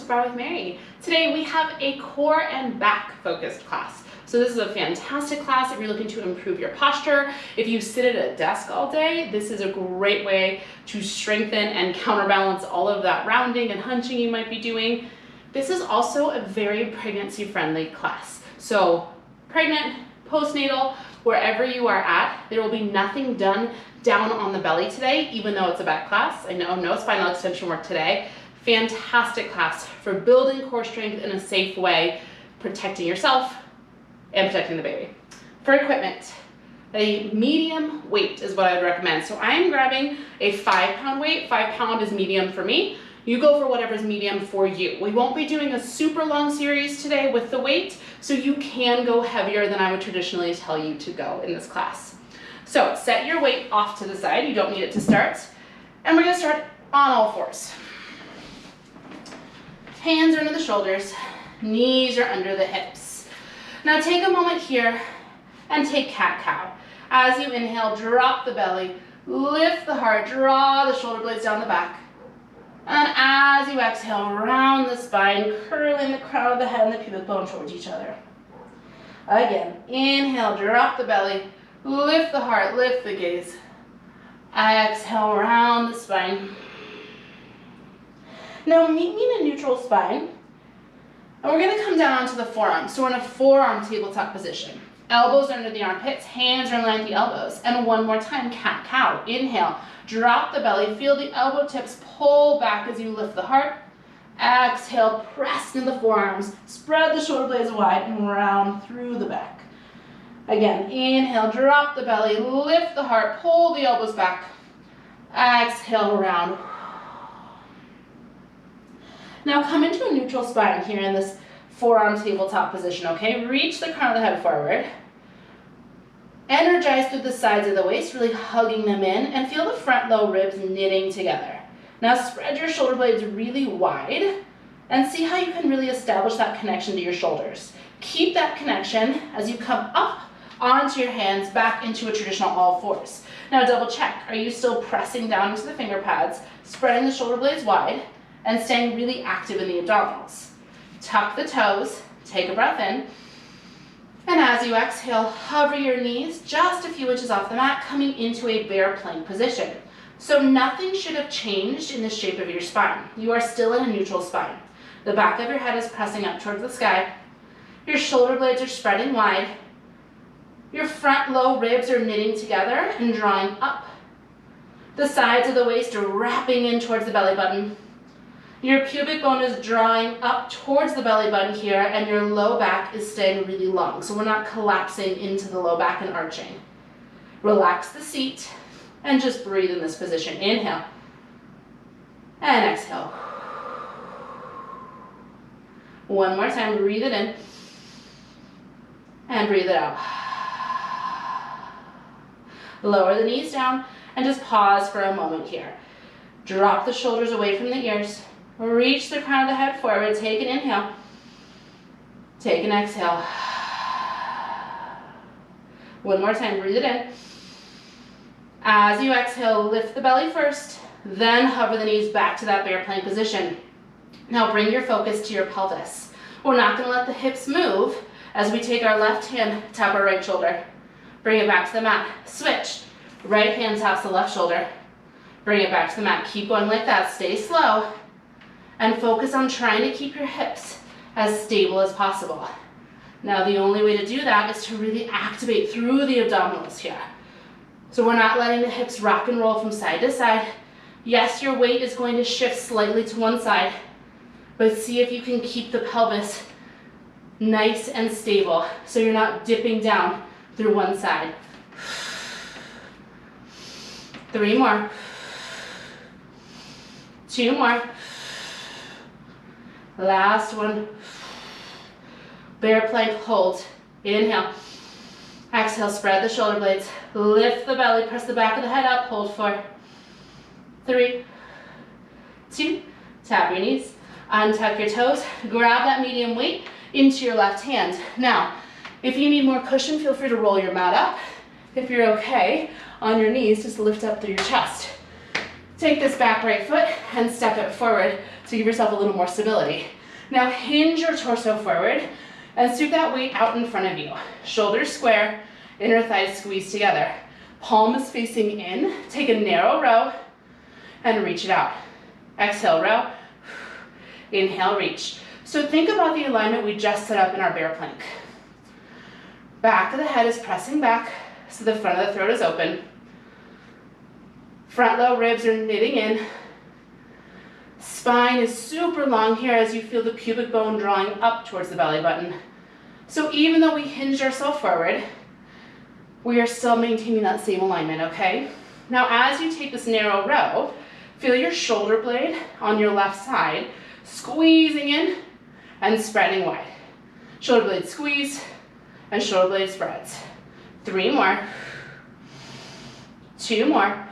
Barre with Mary. Today we have a core and back focused class. So this is a fantastic class if you're looking to improve your posture. If you sit at a desk all day, this is a great way to strengthen and counterbalance all of that rounding and hunching you might be doing. This is also a very pregnancy-friendly class. So pregnant, postnatal, wherever you are at, there will be nothing done down on the belly today, even though it's a back class. I know no spinal extension work today. Fantastic class for building core strength in a safe way, protecting yourself and protecting the baby. For equipment, a medium weight is what I would recommend. So I'm grabbing a 5-pound weight. 5 pound is medium for me. You go for whatever's medium for you. We won't be doing a super long series today with the weight, so you can go heavier than I would traditionally tell you to go in this class. So set your weight off to the side. You don't need it to start. And we're gonna start on all fours. Hands are under the shoulders, knees are under the hips. Now take a moment here and take cat-cow. As you inhale, drop the belly, lift the heart, draw the shoulder blades down the back. And as you exhale, round the spine, curling the crown of the head and the pubic bone towards each other. Again, inhale, drop the belly, lift the heart, lift the gaze. Exhale, round the spine. Now meet me in a neutral spine. And we're gonna come down onto the forearms. So we're in a forearm tabletop position. Elbows under the armpits, hands are in line with the elbows. And one more time, cat-cow. Inhale, drop the belly, feel the elbow tips pull back as you lift the heart. Exhale, press into the forearms, spread the shoulder blades wide and round through the back. Again, inhale, drop the belly, lift the heart, pull the elbows back. Exhale, round. Now come into a neutral spine here in this forearm tabletop position, okay? Reach the crown of the head forward. Energize through the sides of the waist, really hugging them in, and feel the front low ribs knitting together. Now spread your shoulder blades really wide and see how you can really establish that connection to your shoulders. Keep that connection as you come up onto your hands back into a traditional all fours. Now double check, are you still pressing down into the finger pads, spreading the shoulder blades wide, and staying really active in the abdominals? Tuck the toes, take a breath in, and as you exhale, hover your knees just a few inches off the mat, coming into a bear plank position. So nothing should have changed in the shape of your spine. You are still in a neutral spine. The back of your head is pressing up towards the sky. Your shoulder blades are spreading wide. Your front low ribs are knitting together and drawing up. The sides of the waist are wrapping in towards the belly button. Your pubic bone is drawing up towards the belly button here, and your low back is staying really long. So we're not collapsing into the low back and arching. Relax the seat and just breathe in this position. Inhale and exhale. One more time, breathe it in and breathe it out. Lower the knees down and just pause for a moment here. Drop the shoulders away from the ears. Reach the crown of the head forward. Take an inhale. Take an exhale. One more time, breathe it in. As you exhale, lift the belly first, then hover the knees back to that bear plank position. Now bring your focus to your pelvis. We're not going to let the hips move as we take our left hand, tap our right shoulder. Bring it back to the mat. Switch. Right hand taps the left shoulder. Bring it back to the mat. Keep going like that. Stay slow. And focus on trying to keep your hips as stable as possible. Now the only way to do that is to really activate through the abdominals here. So we're not letting the hips rock and roll from side to side. Yes, your weight is going to shift slightly to one side, but see if you can keep the pelvis nice and stable so you're not dipping down through one side. 3 more. 2 more. Last one. Bear plank, hold. Inhale. Exhale, spread the shoulder blades. Lift the belly, press the back of the head up. Hold 4, 3, 2. Tap your knees. Untuck your toes. Grab that medium weight into your left hand. Now, if you need more cushion, feel free to roll your mat up. If you're okay, on your knees, just lift up through your chest. Take this back right foot and step it forward to give yourself a little more stability. Now hinge your torso forward and scoop that weight out in front of you. Shoulders square, inner thighs squeeze together. Palm is facing in. Take a narrow row and reach it out. Exhale, row. Inhale, reach. So think about the alignment we just set up in our bear plank. Back of the head is pressing back, so the front of the throat is open. Front low ribs are knitting in. Spine is super long here as you feel the pubic bone drawing up towards the belly button. So even though we hinged ourselves forward, we are still maintaining that same alignment, okay? Now as you take this narrow row, feel your shoulder blade on your left side squeezing in and spreading wide. Shoulder blade squeeze and shoulder blade spreads. 3 more. 2 more.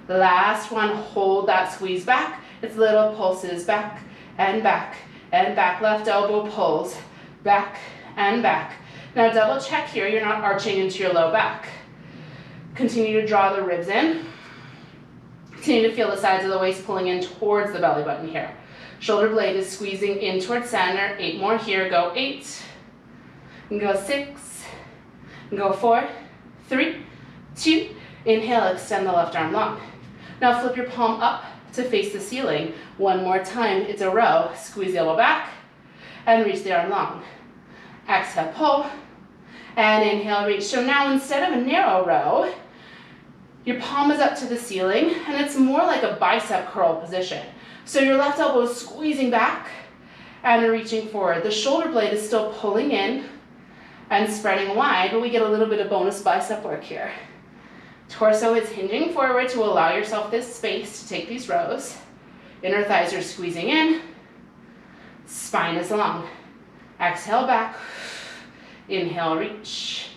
The last one, hold that squeeze back. It's little pulses back and back and back. Left elbow pulls back and back. Now double check here, you're not arching into your low back. Continue to draw the ribs in. Continue to feel the sides of the waist pulling in towards the belly button here. Shoulder blade is squeezing in towards center. 8 more here, go 8. And go 6. And go 4, 3, 2. Inhale, extend the left arm long. Now flip your palm up to face the ceiling. 1 more time, it's a row. Squeeze the elbow back and reach the arm long. Exhale, pull, and inhale, reach. So now instead of a narrow row, your palm is up to the ceiling, and it's more like a bicep curl position. So your left elbow is squeezing back and reaching forward. The shoulder blade is still pulling in and spreading wide, but we get a little bit of bonus bicep work here. Torso is hinging forward to allow yourself this space to take these rows. Inner thighs are squeezing in. Spine is long. Exhale back. Inhale, reach.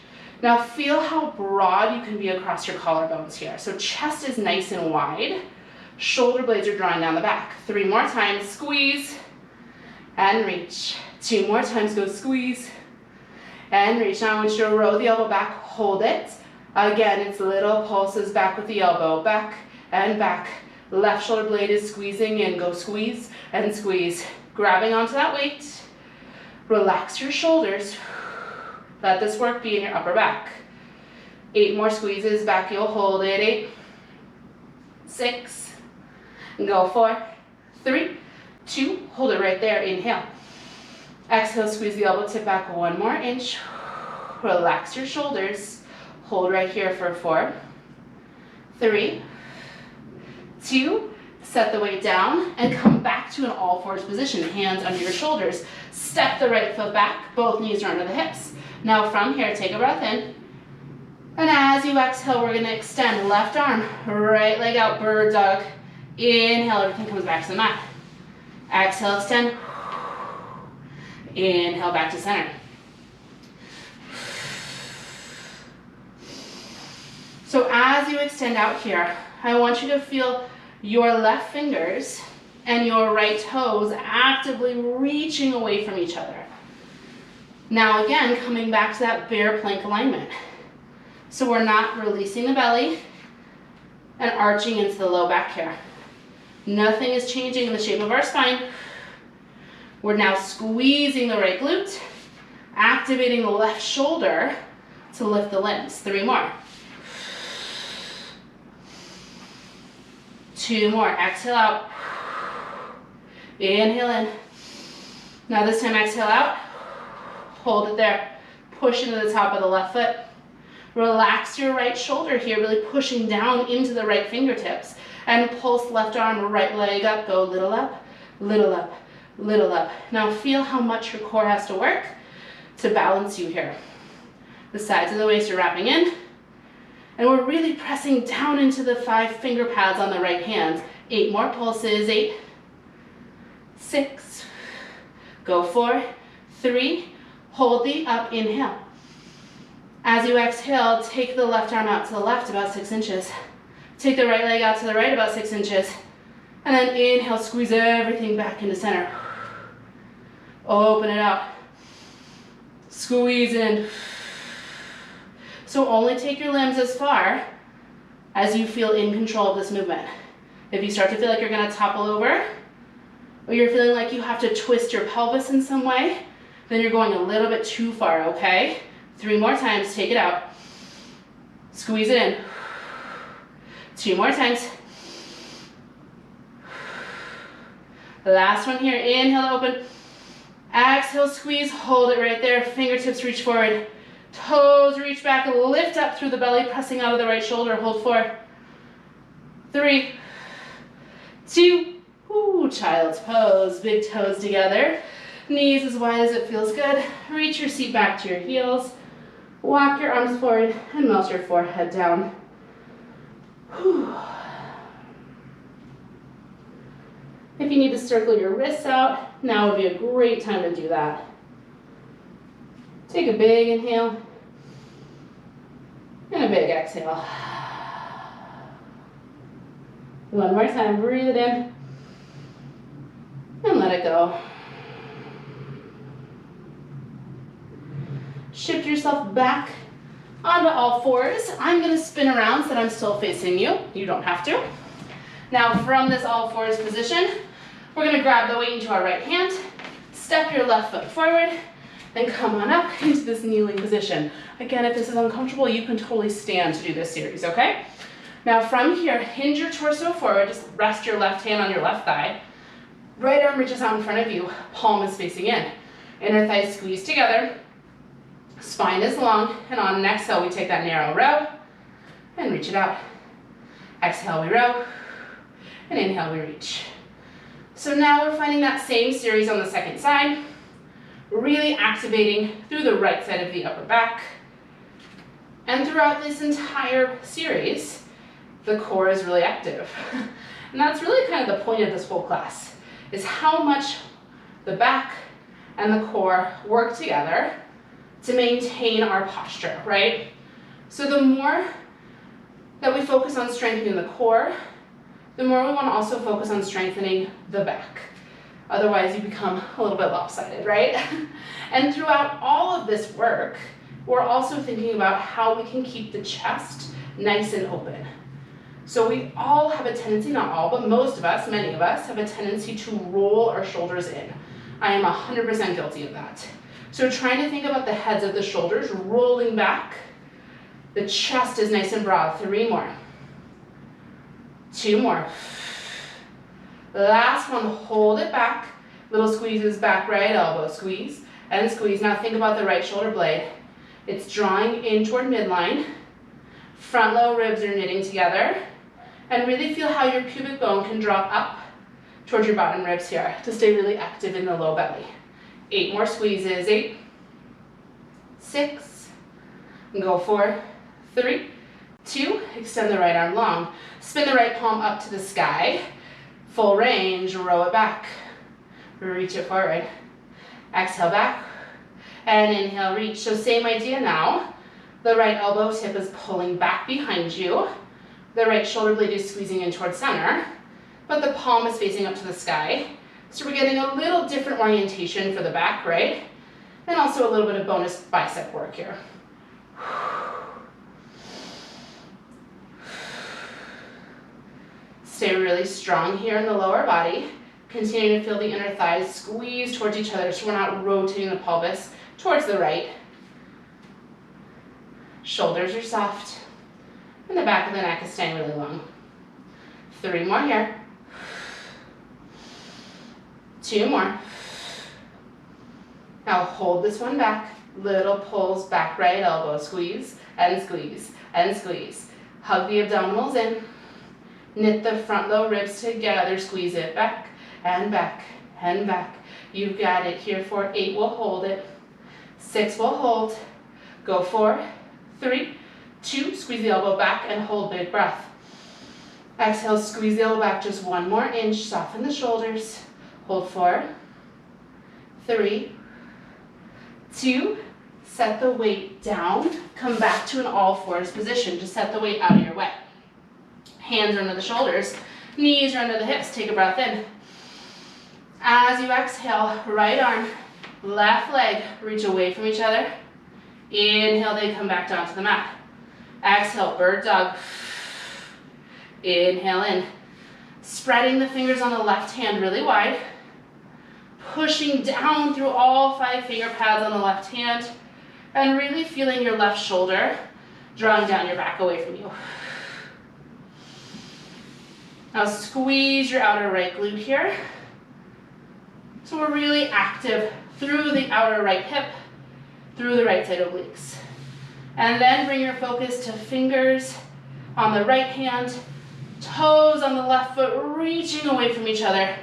Now feel how broad you can be across your collarbones here. So chest is nice and wide. Shoulder blades are drawing down the back. 3 more times, squeeze and reach. 2 more times, go squeeze and reach. Now I want you to roll the elbow back, hold it. Again, it's little pulses back with the elbow, back and back. Left shoulder blade is squeezing in, go squeeze and squeeze. Grabbing onto that weight. Relax your shoulders. Let this work be in your upper back. 8 more squeezes, back you'll hold it. 8, 6, and go 4, 3, 2, hold it right there, inhale. Exhale, squeeze the elbow tip back 1 more inch. Relax your shoulders. Hold right here for 4, 3, 2, set the weight down and come back to an all fours position, hands under your shoulders. Step the right foot back, both knees are under the hips. Now from here, take a breath in. And as you exhale, we're gonna extend left arm, right leg out, bird dog. Inhale, everything comes back to the mat. Exhale, extend. Inhale, back to center. So as you extend out here, I want you to feel your left fingers and your right toes actively reaching away from each other. Now again, coming back to that bear plank alignment. So we're not releasing the belly and arching into the low back here. Nothing is changing in the shape of our spine. We're now squeezing the right glute, activating the left shoulder to lift the limbs. 3 more. 2 more. Exhale out. Inhale in. Now this time exhale out. Hold it there. Push into the top of the left foot. Relax your right shoulder here, really pushing down into the right fingertips. And pulse left arm, right leg up. Go little up, little up, little up. Now feel how much your core has to work to balance you here. The sides of the waist are wrapping in. And we're really pressing down into the 5 finger pads on the right hand. 8 more pulses. 8, 6, go 4, 3, hold the up, inhale. As you exhale, take the left arm out to the left about 6 inches. Take the right leg out to the right about 6 inches. And then inhale, squeeze everything back into center. Open it out. Squeeze in. So only take your limbs as far as you feel in control of this movement. If you start to feel like you're gonna topple over, or you're feeling like you have to twist your pelvis in some way, then you're going a little bit too far, okay? 3 more times, take it out. Squeeze it in. 2 more times. Last one here, inhale to open. Exhale, squeeze, hold it right there. Fingertips reach forward. Toes reach back, lift up through the belly, pressing out of the right shoulder. Hold 4, 3, 2, child's pose. Big toes together. Knees as wide as it feels good. Reach your seat back to your heels. Walk your arms forward and melt your forehead down. If you need to circle your wrists out, now would be a great time to do that. Take a big inhale and a big exhale. One more time, breathe it in and let it go. Shift yourself back onto all fours. I'm going to spin around so that I'm still facing you. You don't have to. Now from this all fours position, we're going to grab the weight into our right hand, step your left foot forward, then come on up into this kneeling position. Again, if this is uncomfortable, you can totally stand to do this series, okay? Now from here, hinge your torso forward, just rest your left hand on your left thigh. Right arm reaches out in front of you, palm is facing in. Inner thighs squeeze together, spine is long, and on an exhale, we take that narrow row and reach it out. Exhale, we row, and inhale, we reach. So now we're finding that same series on the second side, really activating through the right side of the upper back. And throughout this entire series, the core is really active. And that's really kind of the point of this whole class, is how much the back and the core work together to maintain our posture, right? So the more that we focus on strengthening the core, the more we want to also focus on strengthening the back. Otherwise, you become a little bit lopsided, right? And throughout all of this work, we're also thinking about how we can keep the chest nice and open. So we all have a tendency, not all, but most of us, many of us, have a tendency to roll our shoulders in. I am 100% guilty of that. So trying to think about the heads of the shoulders rolling back. The chest is nice and broad. 3 more. 2 more. Last one, hold it back. Little squeezes, back right elbow, squeeze and squeeze. Now think about the right shoulder blade. It's drawing in toward midline. Front low ribs are knitting together. And really feel how your pubic bone can drop up towards your bottom ribs here to stay really active in the low belly. 8 more squeezes. 8, 6, and go 4, 3, 2, extend the right arm long. Spin the right palm up to the sky. Full range, row it back. Reach it forward. Exhale back. And inhale, reach. So same idea now. The right elbow tip is pulling back behind you. The right shoulder blade is squeezing in towards center, but the palm is facing up to the sky. So we're getting a little different orientation for the back, right? And also a little bit of bonus bicep work here. Stay really strong here in the lower body. Continue to feel the inner thighs squeeze towards each other so we're not rotating the pelvis towards the right. Shoulders are soft. And the back of the neck is staying really long. 3 more here. 2 more. Now hold this one back. Little pulls, back right elbow, squeeze and squeeze and squeeze. Hug the abdominals in. Knit the front low ribs together, squeeze it back and back and back. You've got it here for 8, we'll hold it. 6, we'll hold. Go 4, 3, 2, squeeze the elbow back and hold, big breath. Exhale, squeeze the elbow back just 1 more inch, soften the shoulders. Hold 4, 3, 2, set the weight down, come back to an all fours position. Just set the weight out of your way. Hands are under the shoulders, knees are under the hips. Take a breath in. As you exhale, right arm, left leg, reach away from each other. Inhale, they come back down to the mat. Exhale, bird dog. Inhale in. Spreading the fingers on the left hand really wide. pushing down through all 5 finger pads on the left hand, and really feeling your left shoulder drawing down your back away from you. Now squeeze your outer right glute here. So we're really active through the outer right hip, through the right side obliques. And then bring your focus to fingers on the right hand, toes on the left foot, reaching away from each other,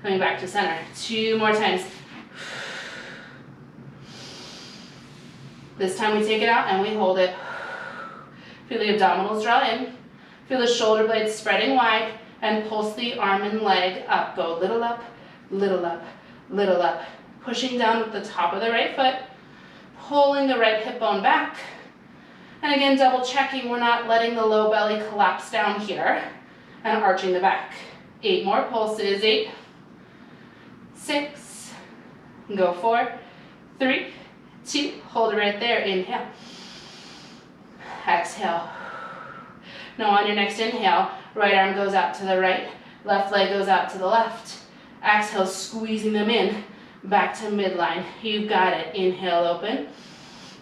coming back to center. 2 more times. This time we take it out and we hold it. Feel the abdominals draw in. Feel the shoulder blades spreading wide, and pulse the arm and leg up. Go little up, little up, little up. Pushing down with the top of the right foot, pulling the right hip bone back. And again, double checking we're not letting the low belly collapse down here and arching the back. 8 more pulses. 8, 6, go 4, 3, 2, hold it right there. Inhale. Exhale. Now on your next inhale, right arm goes out to the right, left leg goes out to the left. Exhale, squeezing them in, back to midline. You've got it. Inhale, open,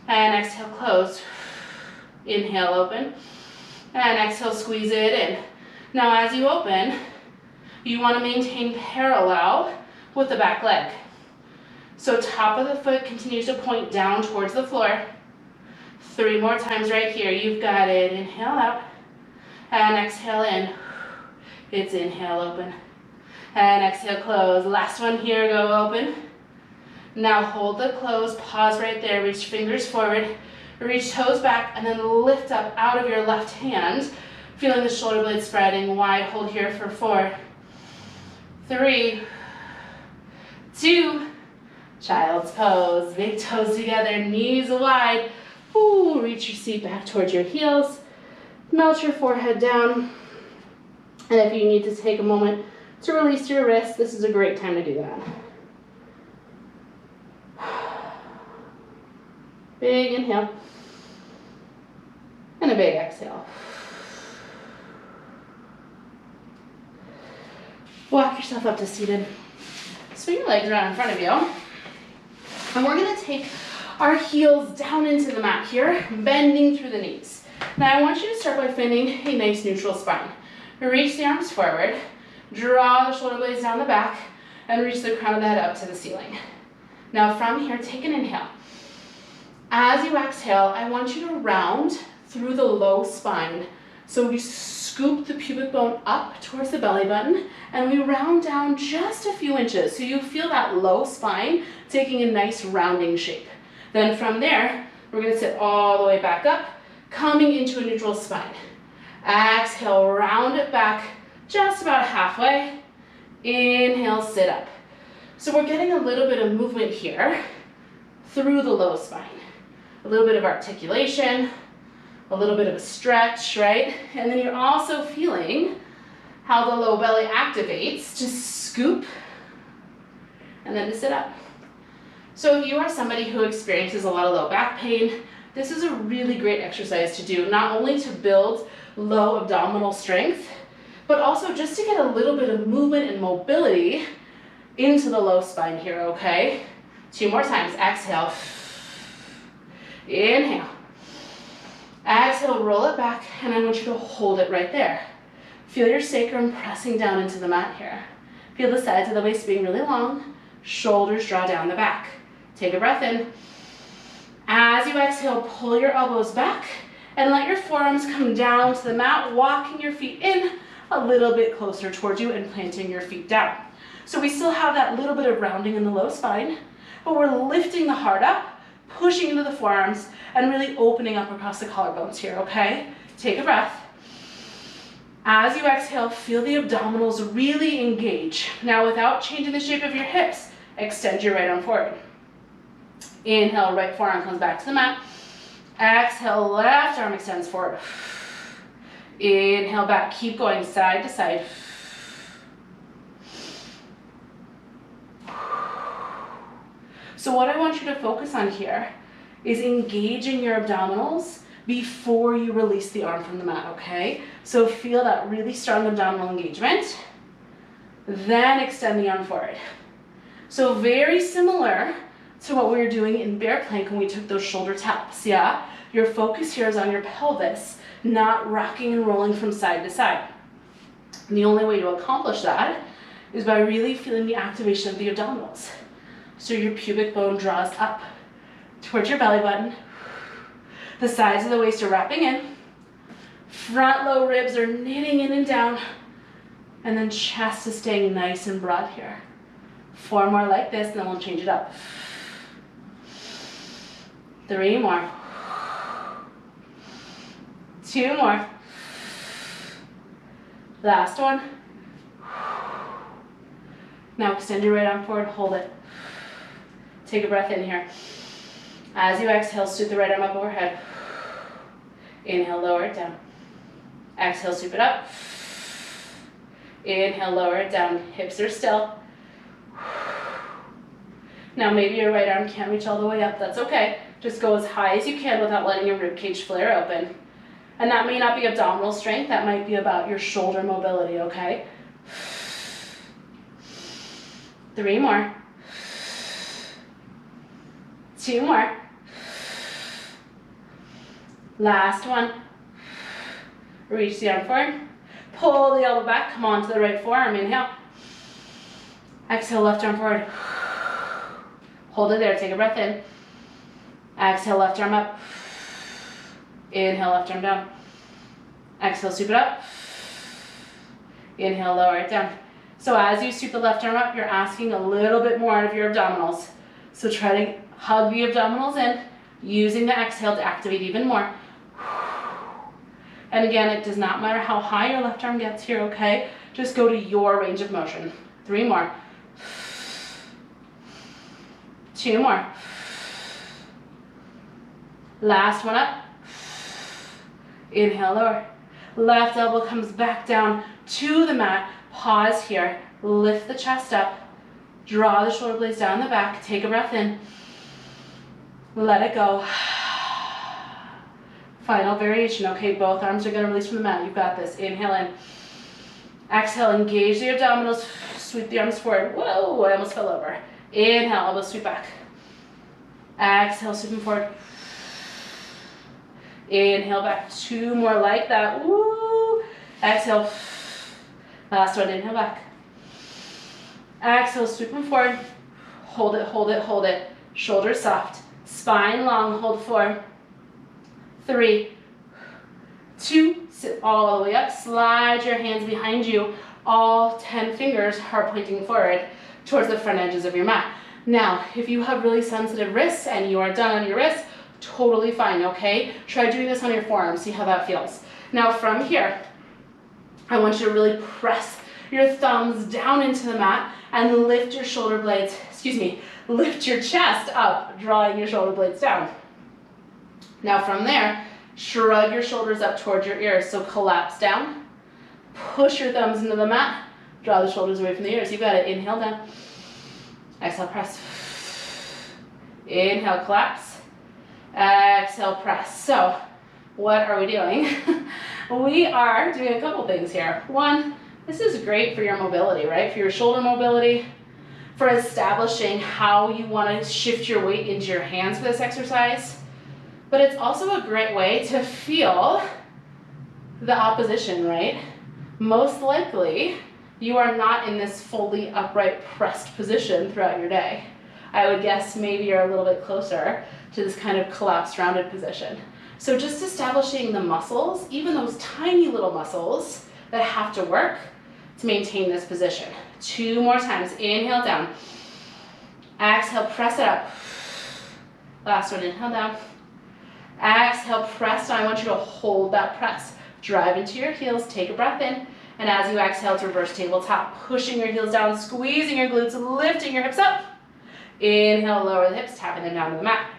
and exhale, close. Inhale, open, and exhale, squeeze it in. Now as you open, you want to maintain parallel with the back leg. So top of the foot continues to point down towards the floor. 3 more times right here. You've got it. Inhale out. And exhale in. It's inhale, open. And exhale, close. Last one here, go open. Now hold the close, pause right there, reach fingers forward, reach toes back, and then lift up out of your left hand, feeling the shoulder blades spreading wide. Hold here for 4, 3, 2, child's pose. Big toes together, knees wide. Ooh, reach your seat back towards your heels. Melt your forehead down. And if you need to take a moment to release your wrists, this is a great time to do that. Big inhale. And a big exhale. Walk yourself up to seated. Swing your legs around in front of you. And we're going to take our heels down into the mat here, bending through the knees. Now I want you to start by finding a nice neutral spine. Reach the arms forward, draw the shoulder blades down the back, and reach the crown of the head up to the ceiling. Now from here, take an inhale. As you exhale, I want you to round through the low spine. So we scoop the pubic bone up towards the belly button, and we round down just a few inches. So you feel that low spine taking a nice rounding shape. Then from there, we're going to sit all the way back up, coming into a neutral spine. Exhale, round it back just about halfway. Inhale, sit up. So we're getting a little bit of movement here through the low spine. A little bit of articulation, a little bit of a stretch, right? And then you're also feeling how the low belly activates to scoop and then to sit up. So if you are somebody who experiences a lot of low back pain, this is a really great exercise to do, not only to build low abdominal strength, but also just to get a little bit of movement and mobility into the low spine here, okay? 2 more times. Exhale. Inhale. Exhale, roll it back, and I want you to hold it right there. Feel your sacrum pressing down into the mat here. Feel the sides of the waist being really long. Shoulders draw down the back. Take a breath in. As you exhale, pull your elbows back and let your forearms come down to the mat, walking your feet in a little bit closer towards you and planting your feet down. So we still have that little bit of rounding in the low spine, but we're lifting the heart up, pushing into the forearms, and really opening up across the collarbones here, okay? Take a breath. As you exhale, feel the abdominals really engage. Now, without changing the shape of your hips, extend your right arm forward. Inhale, right forearm comes back to the mat. Exhale, left arm extends forward. Inhale, back. Keep going side to side. So what I want you to focus on here is engaging your abdominals before you release the arm from the mat, okay? So feel that really strong abdominal engagement. Then extend the arm forward. So very similar to what we were doing in bear plank when we took those shoulder taps, yeah? Your focus here is on your pelvis, not rocking and rolling from side to side. And the only way to accomplish that is by really feeling the activation of the abdominals. So your pubic bone draws up towards your belly button. The sides of the waist are wrapping in. Front low ribs are knitting in and down. And then chest is staying nice and broad here. 4 more like this, and then we'll change it up. 3 more. 2 more. Last one. Now extend your right arm forward, hold it. Take a breath in here. As you exhale, scoop the right arm up overhead. Inhale, lower it down. Exhale, scoop it up. Inhale, lower it down. Hips are still. Now maybe your right arm can't reach all the way up. That's okay. Just go as high as you can without letting your rib cage flare open. And that may not be abdominal strength. That might be about your shoulder mobility, okay? 3 more. 2 more. Last one. Reach the arm forward. Pull the elbow back. Come on to the right forearm. Inhale. Exhale, left arm forward. Hold it there. Take a breath in. Exhale, left arm up. Inhale, left arm down. Exhale, scoop it up. Inhale, lower it down. So as you scoop the left arm up, you're asking a little bit more out of your abdominals. So try to hug the abdominals in, using the exhale to activate even more. And again, it does not matter how high your left arm gets here, okay? Just go to your range of motion. 3 more. 2 more. Last one up. Inhale, lower. Left elbow comes back down to the mat. Pause here. Lift the chest up. Draw the shoulder blades down the back. Take a breath in. Let it go. Final variation. Okay, both arms are going to release from the mat. You've got this. Inhale in. Exhale, engage the abdominals. Sweep the arms forward. Whoa, I almost fell over. Inhale, elbows sweep back. Exhale, sweep them forward. Inhale back. 2 more like that. Woo. Exhale. Last one. Inhale back. Exhale, sweep them forward. Hold it, hold it, hold it. Shoulders soft. Spine long. Hold 4. 3. 2. Sit all the way up. Slide your hands behind you. All 10 fingers are pointing forward towards the front edges of your mat. Now, if you have really sensitive wrists and you are done on your wrists, totally fine, okay? Try doing this on your forearms, see how that feels. Now from here, I want you to really press your thumbs down into the mat and lift your shoulder blades, lift your chest up, drawing your shoulder blades down. Now from there, shrug your shoulders up towards your ears, so collapse down, push your thumbs into the mat, draw the shoulders away from the ears. You got it. Inhale down. Exhale, press. Inhale, collapse. Exhale, press. So, what are we doing? We are doing a couple things here. One, this is great for your mobility, right? For your shoulder mobility, for establishing how you want to shift your weight into your hands for this exercise. But it's also a great way to feel the opposition, right? Most likely, you are not in this fully upright pressed position throughout your day. I would guess maybe you're a little bit closer to this kind of collapsed rounded position. So just establishing the muscles, even those tiny little muscles that have to work to maintain this position. 2 more times. Inhale down. Exhale, press it up. Last one, inhale down. Exhale, press down. I want you to hold that press. Drive into your heels, take a breath in, and as you exhale to reverse tabletop, pushing your heels down, squeezing your glutes, lifting your hips up. Inhale, lower the hips, tapping them down to the mat.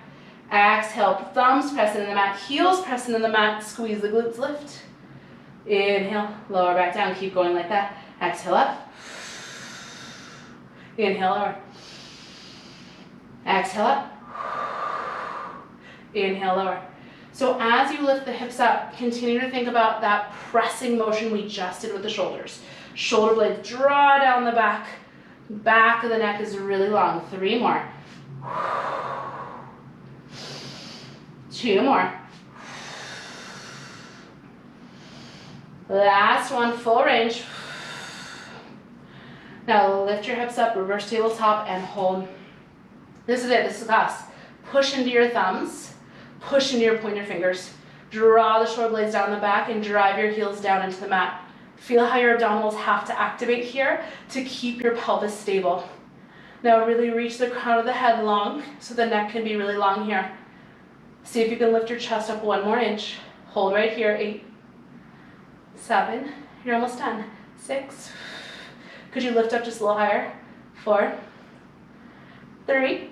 Exhale, thumbs pressing in the mat, heels pressing in the mat, squeeze the glutes, lift. Inhale, lower back down, keep going like that. Exhale up. Inhale, lower. Exhale up. Inhale, lower. So as you lift the hips up, continue to think about that pressing motion we just did with the shoulders. Shoulder blades draw down the back, Back of the neck is really long. 3 more. 2 more. Last one, full range. Now lift your hips up, reverse tabletop, and hold. This is it, this is the class. Push into your thumbs, push into your pointer fingers. Draw the shoulder blades down the back and drive your heels down into the mat. Feel how your abdominals have to activate here to keep your pelvis stable. Now really reach the crown of the head long so the neck can be really long here. See if you can lift your chest up 1 more inch. Hold right here, 8, 7, you're almost done, 6, could you lift up just a little higher, 4, 3,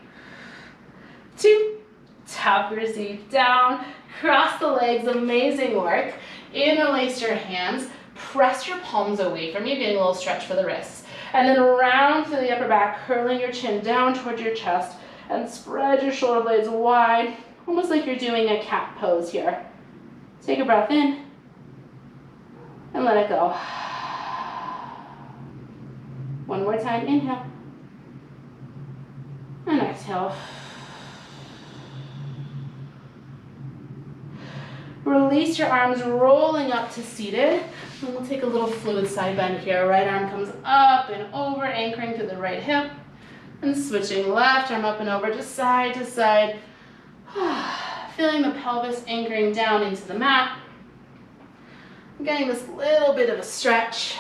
2, tap your seat down, cross the legs, amazing work. Interlace your hands, press your palms away from you, getting a little stretch for the wrists. And then round through the upper back, curling your chin down towards your chest, and spread your shoulder blades wide, almost like you're doing a cat pose here. Take a breath in, and let it go. 1 more time, inhale, and exhale. Release your arms, rolling up to seated. And we'll take a little fluid side bend here. Right arm comes up and over, anchoring to the right hip. And switching left arm up and over, just side to side. Feeling the pelvis anchoring down into the mat. Getting this little bit of a stretch.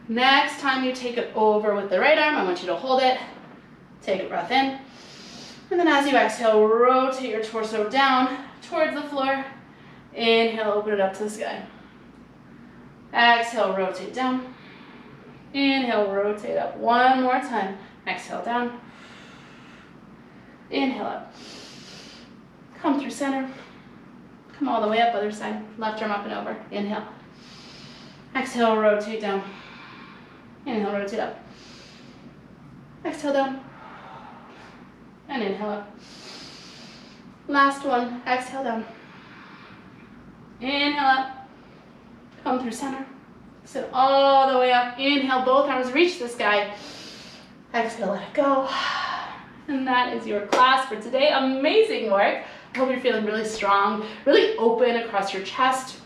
Next time you take it over with the right arm, I want you to hold it. Take a breath in. And then as you exhale, rotate your torso down towards the floor. Inhale, open it up to the sky. Exhale, rotate down. Inhale, rotate up. 1 more time. Exhale, down. Inhale up. Come through center. Come all the way up, other side. Left arm up and over. Inhale. Exhale, rotate down. Inhale, rotate up. Exhale, down. And inhale up. Last one, exhale down. Inhale up. Come through center. Sit all the way up. Inhale, both arms reach the sky. Exhale, let it go. And that is your class for today. Amazing work. I hope you're feeling really strong, really open across your chest,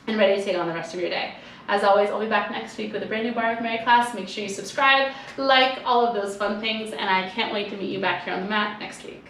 and ready to take on the rest of your day. As always, I'll be back next week with a brand new Barre with Mary class. Make sure you subscribe, like, all of those fun things, and I can't wait to meet you back here on the mat next week.